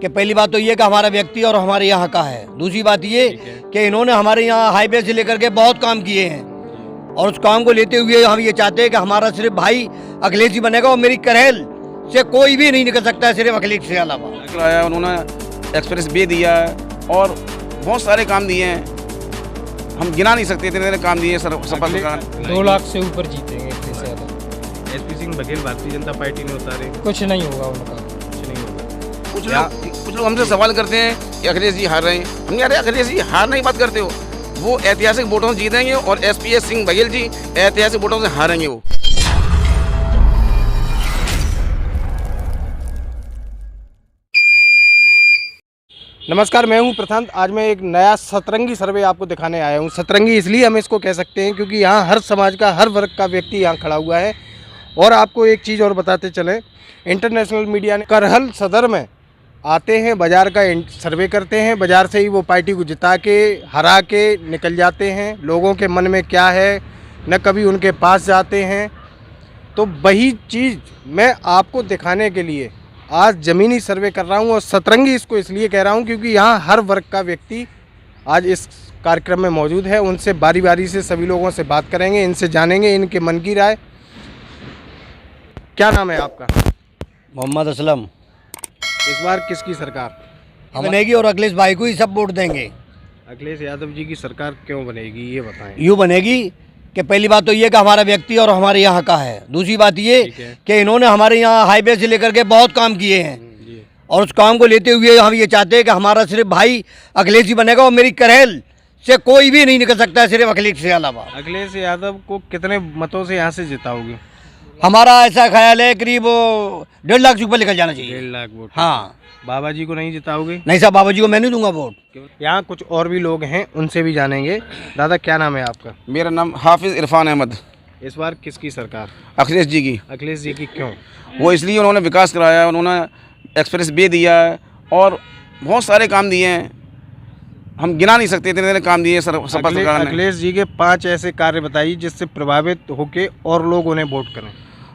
कि पहली बात तो ये कि हमारा व्यक्ति और हमारे यहाँ का है। दूसरी बात ये कि इन्होंने हमारे यहाँ हाईवे से लेकर के बहुत काम किए हैं और उस काम को लेते हुए हम ये चाहते हैं कि हमारा सिर्फ भाई अखिलेश जी बनेगा और मेरी करेल से कोई भी नहीं निकल सकता है, सिर्फ अखिलेश से अलावा। आया उन्होंने एक्सप्रेस वे दिया है और बहुत सारे काम दिए हैं, हम गिना नहीं सकते इतने काम दिए सपा सरकार। 2 लाख से ऊपर जीतेंगे इससे ज़्यादा। एसपी सिंह बघेल भारतीय जनता पार्टी ने उतारे, कुछ नहीं होगा उनका, कुछ नहीं होगा। कुछ लोग हमसे सवाल करते हैं कि अखिलेश जी हार रहे हैं। हम यार अखिलेश जी हार नहीं बात करते हो, वो ऐतिहासिक वोटों से जीतेंगे और एसपी सिंह बघेल जी ऐतिहासिक वोटों से हारेंगे वो। नमस्कार, मैं हूं प्रशांत। आज मैं एक नया सतरंगी सर्वे आपको दिखाने आया हूं। सतरंगी इसलिए हम इसको कह सकते हैं क्योंकि यहाँ हर समाज का, हर वर्ग का व्यक्ति यहाँ खड़ा हुआ है। और आपको एक चीज़ और बताते चलें, इंटरनेशनल मीडिया ने करहल सदर में आते हैं, बाज़ार का सर्वे करते हैं, बाज़ार से ही वो पार्टी को जिता के, हरा के निकल जाते हैं। लोगों के मन में क्या है न कभी उनके पास जाते हैं। तो वही चीज़ मैं आपको दिखाने के लिए आज ज़मीनी सर्वे कर रहा हूं। और सतरंगी इसको इसलिए कह रहा हूं क्योंकि यहाँ हर वर्ग का व्यक्ति आज इस कार्यक्रम में मौजूद है। उनसे बारी बारी से सभी लोगों से बात करेंगे, इनसे जानेंगे इनके मन की राय। क्या नाम है आपका? मोहम्मद असलम। इस बार किसकी सरकार बनेगी और अखिलेश भाई को ही सब वोट देंगे। अखिलेश यादव जी की सरकार क्यों बनेगी ये बताएं। यूँ बनेगी कि पहली बात तो ये कि हमारा व्यक्ति और हमारे यहाँ का है। दूसरी बात ये कि इन्होंने हमारे यहाँ हाईवे से लेकर के बहुत काम किए हैं और उस काम को लेते हुए हम ये चाहते हैं कि हमारा सिर्फ भाई अखिलेश जी बनेगा और मेरी करेल से कोई भी नहीं निकल सकता है, सिर्फ अखिलेश से अलावा। अखिलेश यादव को कितने मतों से यहाँ से जिताओगे? हमारा ऐसा ख्याल है करीब 1.5 लाख से ऊपर निकल जाना चाहिए। 1.5 लाख वोट। हाँ। बाबा जी को नहीं जिताओगे? नहीं साहब, बाबा जी को मैं नहीं दूंगा वोट। यहाँ कुछ और भी लोग हैं, उनसे भी जानेंगे। दादा क्या नाम है आपका? मेरा नाम हाफिज़ इरफान अहमद। इस बार किसकी सरकार? अखिलेश जी की। अखिलेश जी की क्यों? वो इसलिए उन्होंने विकास कराया, उन्होंने एक्सप्रेस वे दिया है और बहुत सारे काम दिए हैं, हम गिना नहीं सकते इतने काम दिए सपा सरकार ने। अखिलेश जी के 5 ऐसे कार्य बताइए जिससे प्रभावित होके और लोग उन्हें वोट करें।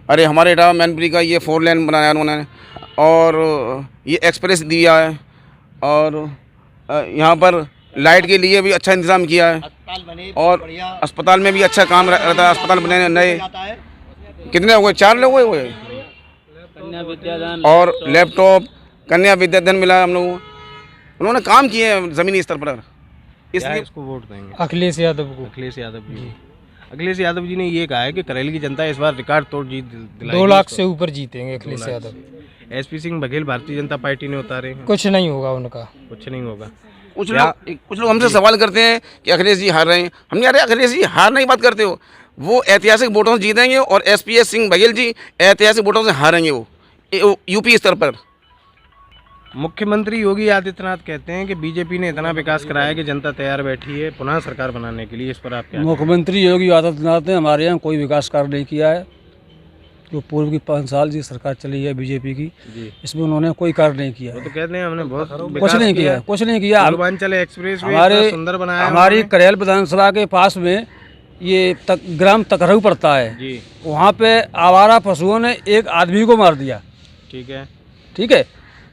अरे हमारे इटावा मैनपुरी का ये 4 लेन बनाया उन्होंने और ये एक्सप्रेस दिया है और यहाँ पर लाइट के लिए भी अच्छा इंतज़ाम किया है और अस्पताल में भी अच्छा काम रहता है। अस्पताल बने नए, कितने हो गए? 4 लोग हुए और लैपटॉप कन्या विद्याधन मिला हम लोगों। उन्होंने काम किए हैं ज़मीनी स्तर पर, इसलिए इसको वोट देंगे अखिलेश यादव को। अखिलेश यादव जी। अखिलेश यादव जी ने ये कहा है कि करेल की जनता इस बार रिकॉर्ड तोड़ जीत दिलाएगी। 2 लाख से ऊपर जीतेंगे अखिलेश यादव। एसपी सिंह बघेल भारतीय जनता पार्टी ने उतारे हैं, कुछ नहीं होगा उनका, कुछ नहीं होगा। कुछ लोग हमसे सवाल करते हैं कि अखिलेश जी हार रहे हैं। हम यार अखिलेश जी हार नहीं बात करते हो, वो ऐतिहासिक वोटों से जीतेंगे और एसपी सिंह बघेल जी ऐतिहासिक वोटों से हारेंगे वो यूपी स्तर पर। मुख्यमंत्री योगी आदित्यनाथ कहते हैं कि बीजेपी ने इतना विकास कराया कि जनता तैयार बैठी है पुनः सरकार बनाने के लिए। इस पर आप क्या? मुख्यमंत्री योगी आदित्यनाथ ने हमारे यहाँ कोई विकास कार्य नहीं किया है। जो पूर्व की 5 साल जी सरकार चली है बीजेपी की, इसमें उन्होंने कोई कार्य नहीं किया। वो तो कहते हैं हमने बहुत कुछ नहीं किया, कुछ नहीं किया। पूर्वांचल एक्सप्रेस हमारे सुंदर बनाया। हमारी करेल विधानसभा के पास में ये ग्राम तकरऊ पड़ता है जी, वहाँ पे आवारा पशुओं ने एक आदमी को मार दिया। ठीक है, ठीक है।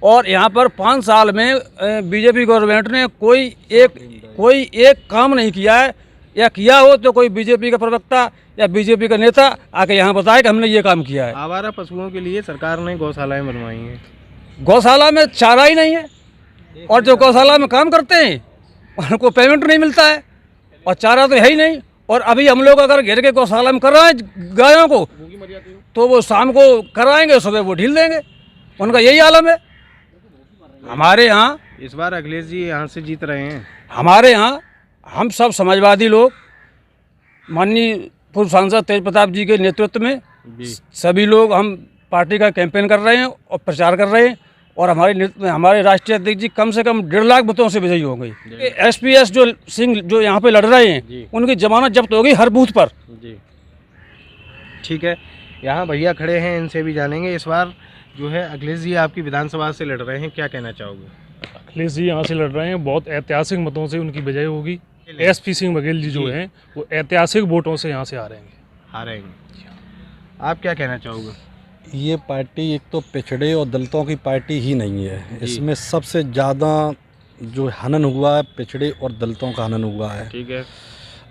और यहाँ पर 5 साल में बीजेपी गवर्नमेंट ने कोई एक काम नहीं किया है, या किया हो तो कोई बीजेपी का प्रवक्ता या बीजेपी का नेता आके यहाँ बताए कि हमने ये काम किया है। आवारा पशुओं के लिए सरकार ने गौशालाएं बनवाई हैं। गौशाला में चारा ही नहीं है और जो गौशाला में काम करते हैं उनको पेमेंट नहीं मिलता है और चारा तो है ही नहीं। और अभी हम लोग अगर घेर के गौशाला में कर रहे हैं गायों को, तो वो शाम को कराएंगे, सुबह वो ढील देंगे। उनका यही आलम है। हमारे यहाँ इस बार अखिलेश जी यहाँ से जीत रहे हैं। हमारे यहाँ हम सब समाजवादी लोग माननीय पूर्व सांसद तेज प्रताप जी के नेतृत्व में सभी लोग हम पार्टी का कैंपेन कर रहे हैं और प्रचार कर रहे हैं। और हमारे राष्ट्रीय अध्यक्ष जी कम से कम 1.5 लाख मतों से विजयी हो गई। एसपीएस जो सिंह जो यहाँ पे लड़ रहे हैं उनकी जमानत जब्त हो गई हर बूथ पर। जी ठीक है, यहाँ भैया खड़े हैं, इनसे भी जानेंगे। इस बार जो है अखिलेश जी आपकी विधानसभा से लड़ रहे हैं, क्या कहना चाहोगे? अखिलेश जी यहाँ से लड़ रहे हैं, बहुत ऐतिहासिक मतों से उनकी विजय होगी। एसपी सिंह बघेल जी जो हैं वो ऐतिहासिक वोटों से यहाँ से हारेंगे। आप क्या कहना चाहोगे? ये पार्टी एक तो पिछड़े और दलितों की पार्टी ही नहीं है। इसमें सबसे ज़्यादा जो हनन हुआ है पिछड़े और दलितों का हनन हुआ है। ठीक है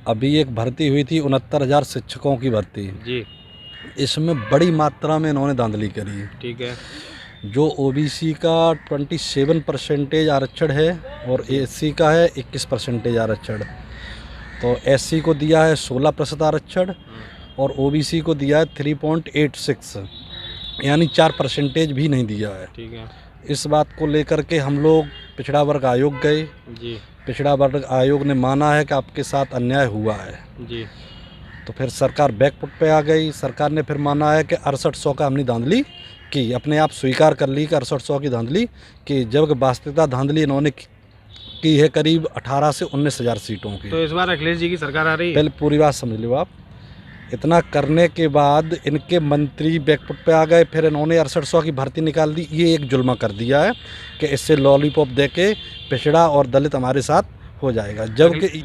अभी एक भर्ती हुई थी 69,000 शिक्षकों की भर्ती, जी। इसमें बड़ी मात्रा में इन्होंने धांधली करी। ठीक है जो ओबीसी का 27% आरक्षण है और एससी का है 21% आरक्षण, तो एससी को दिया है 16% आरक्षण और ओबीसी को दिया है 3.86, यानी 4% भी नहीं दिया है। ठीक है इस बात को लेकर के हम लोग पिछड़ा वर्ग आयोग गए। जी पिछड़ा वर्ग आयोग ने माना है कि आपके साथ अन्याय हुआ है, जी। तो फिर सरकार बैकफुट पे आ गई। सरकार ने फिर माना है कि 6800 का हमने धांधली की, अपने आप स्वीकार कर ली कि 6800 की धांधली की, जबकि वास्तविकता धांधली इन्होंने की है करीब 18 से 19,000 सीटों की। तो इस बार अखिलेश जी की सरकार आ रही है। पहले पूरी बात समझ लो आप। इतना करने के बाद इनके मंत्री बैकफुट पे आ गए, फिर इन्होंने 6800 की भर्ती निकाल दी। ये एक जुल्मा कर दिया है कि इससे लॉलीपॉप दे के पिछड़ा और दलित हमारे साथ हो जाएगा, जबकि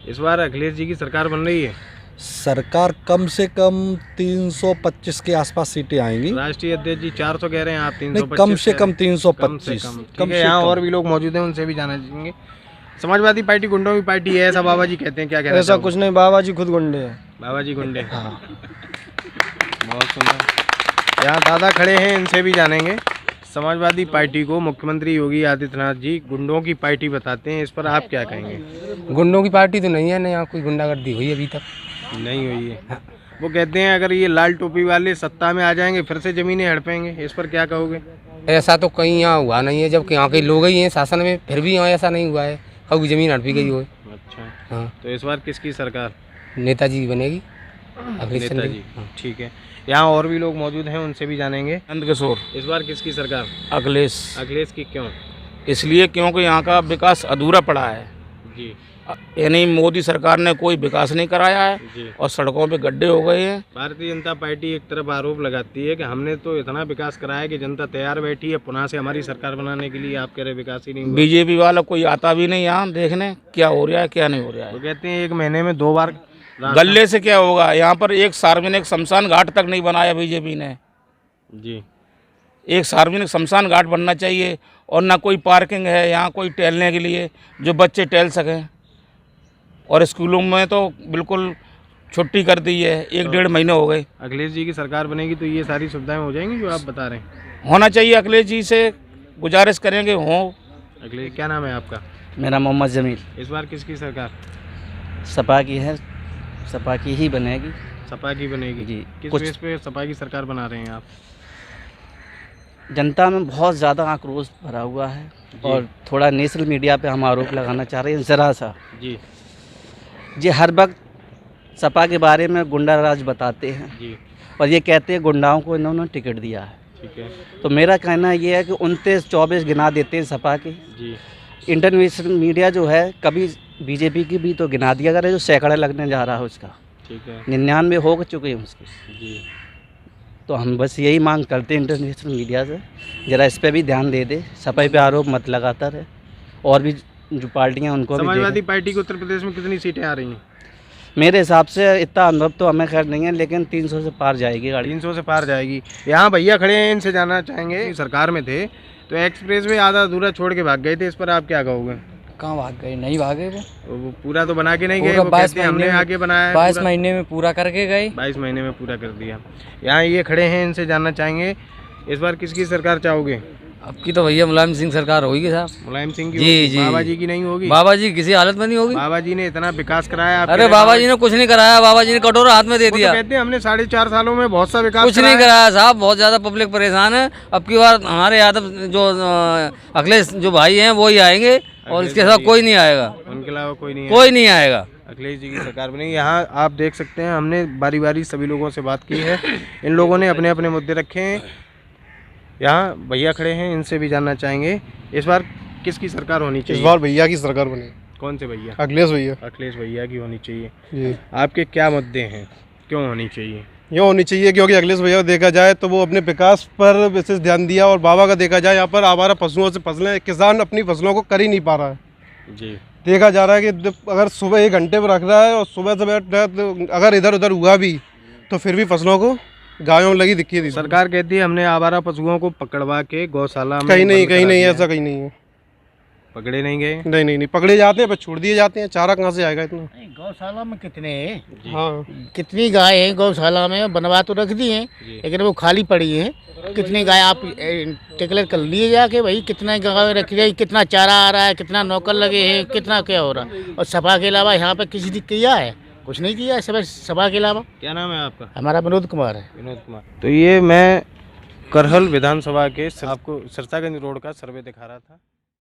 इस बार अखिलेश जी की सरकार बन रही है। सरकार कम से कम 325 के आसपास सीटें आएंगी। राष्ट्रीय अध्यक्ष जी 400 कह रहे हैं, आप 325 नहीं, कम से कम 325। कम से कम। ठीक है, यहाँ और भी लोग मौजूद हैं, उनसे भी जाना चाहेंगे। समाजवादी पार्टी गुंडों की पार्टी है, ऐसा बाबा जी कहते हैं, क्या कहना ऐसा चाहोगे? कुछ नहीं, बाबा जी खुद गुंडे हैं। बाबा जी गुंडे। हाँ बहुत सुंदर। यहाँ दादा खड़े हैं, इनसे भी जानेंगे। समाजवादी पार्टी को मुख्यमंत्री योगी आदित्यनाथ जी गुंडों की पार्टी बताते हैं, इस पर आप क्या कहेंगे? गुंडों की पार्टी तो नहीं है ना, यहाँ कोई गुंडागर्दी हुई अभी तक नहीं हुई है। वो कहते हैं अगर ये लाल टोपी वाले सत्ता में आ जाएंगे फिर से ज़मीनें हड़पेंगे, इस पर क्या कहोगे? ऐसा तो कहीं यहाँ हुआ नहीं है, जबकि यहाँ के लोग ही हैं शासन में, फिर भी यहाँ ऐसा नहीं हुआ है कभी ज़मीन हड़पी गई हो। अच्छा हाँ, तो इस बार किसकी सरकार? नेताजी की बनेगी, अखिलेश नेताजी। ठीक है, यहाँ और भी लोग मौजूद हैं, उनसे भी जानेंगे। नंदकिशोर। इस बार किसकी सरकार? अखिलेश। अखिलेश की क्यों? इसलिए क्योंकि यहाँ का विकास अधूरा पड़ा है, जी यानी मोदी सरकार ने कोई विकास नहीं कराया है जी। और सड़कों पे गड्ढे हो गए हैं। भारतीय जनता पार्टी एक तरफ आरोप लगाती है कि हमने तो इतना विकास कराया कि जनता तैयार बैठी है पुनः से हमारी सरकार बनाने के लिए। आप कह रहे विकास ही नहीं हुआ। बीजेपी वाला कोई आता भी नहीं यहाँ देखने क्या हो रहा है क्या नहीं हो रहा वो है। कहते हैं 1 महीने में 2 बार गले से क्या होगा, यहाँ पर एक सार्वजनिक शमशान घाट तक नहीं बनाया बीजेपी ने। जी एक सार्वजनिक शमशान घाट बनना चाहिए और ना कोई पार्किंग है यहाँ कोई टहलने के लिए जो बच्चे टहल सकें, और स्कूलों में तो बिल्कुल छुट्टी कर दी है, 1-1.5 महीने हो गए। अखिलेश जी की सरकार बनेगी तो ये सारी सुविधाएं हो जाएंगी जो आप बता रहे हैं? होना चाहिए, अखिलेश जी से गुजारिश करेंगे हो। अखिलेश, क्या नाम है आपका? मेरा मोहम्मद जमील। इस बार किसकी सरकार? सपा की है, सपा की ही बनेगी। सपा की बनेगी जी। किस कुछ बेस पे सपा की सरकार बना रहे हैं आप? जनता में बहुत ज़्यादा आक्रोश भरा हुआ है और थोड़ा नेशनल मीडिया पे हम आरोप लगाना चाह रहे हैं ज़रा सा। जी ये हर वक्त सपा के बारे में गुंडा राज बताते हैं जी। और ये कहते हैं गुंडाओं को इन्होंने टिकट दिया है। ठीक है तो मेरा कहना ये है कि 29-24 गिना देते हैं सपा के। जी। इंटरनेशनल मीडिया जो है कभी बीजेपी की भी तो गिना दिया करे, जो सैकड़े लगने जा रहा है उसका। ठीक है 99 हो चुके हैं उसके। जी। तो हम बस यही मांग करते हैं इंटरनेशनल मीडिया से, ज़रा इस पे भी ध्यान दे दे, सफाई पे आरोप मत लगाता रहे, और भी जो पार्टियां उनको भी समाजवादी देखें। पार्टी को उत्तर प्रदेश में कितनी सीटें आ रही हैं? मेरे हिसाब से इतना अनुभव तो हमें खैर नहीं है, लेकिन 300 से पार जाएगी गाड़ी। 300 से पार जाएगी। यहाँ भैया खड़े हैं, इनसे जानना चाहेंगे। सरकार में थे तो एक्सप्रेस वे आधा अधूरा छोड़ के भाग गए थे, इस पर आप क्या कहोगे? कहाँ भाग गए? नहीं भागे वो पूरा तो बना के नहीं गए, पूरा वो 22 कहते हैं हमने महीने में- आगे बनाया है 22 पूरा। महीने में पूरा करके गए। 22 महीने में पूरा कर दिया। यहाँ ये खड़े हैं, इनसे जानना चाहेंगे इस बार किसकी सरकार चाहोगे? अब की तो भैया मुलायम सिंह सरकार होगी साहब। मुलायम सिंह की जी, होगी? जी। बाबा जी की नहीं होगी? बाबा जी किसी हालत में नहीं होगी। बाबा जी ने इतना विकास कराया। आप अरे कह रहे बाबा जी ने कुछ नहीं कराया, बाबा जी ने कटोरा हाथ में दे वो तो दिया। कहते हैं हमने 4.5 सालों में बहुत सा विकास कुछ नहीं कराया साहब, बहुत ज़्यादा पब्लिक परेशान है। अब की बार हमारे यादव जो अखिलेश जो भाई हैं वो ही आएंगे और इसके साथ कोई नहीं आएगा, उनके अलावा कोई नहीं है। कोई नहीं आएगा। अखिलेश जी की सरकार बनेगी। यहाँ आप देख सकते हैं, हमने बारी बारी सभी लोगों से बात की है, इन लोगों ने अपने अपने मुद्दे रखे हैं। यहाँ भैया खड़े हैं, इनसे भी जानना चाहेंगे इस बार किसकी सरकार होनी चाहिए? इस बार भैया की सरकार बनी। कौन से भैया? अखिलेश भैया। अखिलेश भैया की होनी चाहिए। जी। आपके क्या मुद्दे हैं, क्यों होनी चाहिए? ये होनी चाहिए क्योंकि अखिलेश भैया को देखा जाए तो वो अपने विकास पर विशेष ध्यान दिया, और बाबा का देखा जाए यहाँ पर आवारा पशुओं से फसलें, किसान अपनी फसलों को कर ही नहीं पा रहा है। जी। देखा जा रहा है कि अगर सुबह 1 घंटे पर रख रहा है और सुबह अगर इधर उधर हुआ भी तो फिर भी फसलों को गायों में लगी दिखी थी। सरकार कहती है हमने आवारा पशुओं को पकड़वा के गौशाला में कहीं नहीं, बंद करा दिया ऐसा कहीं नहीं है। पकड़े नहीं गए। नहीं पकड़े जाते हैं, बस छोड़ दिए जाते हैं। चारा कहाँ से आएगा इतना? गौशाला में कितने हैं? हाँ, कितनी गाय हैं गौशाला में? बनवा तो रख दी हैं लेकिन वो खाली पड़ी हैं। कितनी गाय आप टिकलेट कर लिए जाके भाई, कितने गाय रखी गई, कितना चारा आ रहा है, कितना नौकर लगे हैं, कितना क्या हो रहा है। और सभा के अलावा यहाँ पे किसी ने किया है? कुछ नहीं किया है सभा के अलावा। क्या नाम है आपका? हमारा विनोद कुमार है। विनोद कुमार। तो ये मैं करहल विधानसभा के आपको सिरसागंज रोड का सर्वे दिखा रहा था।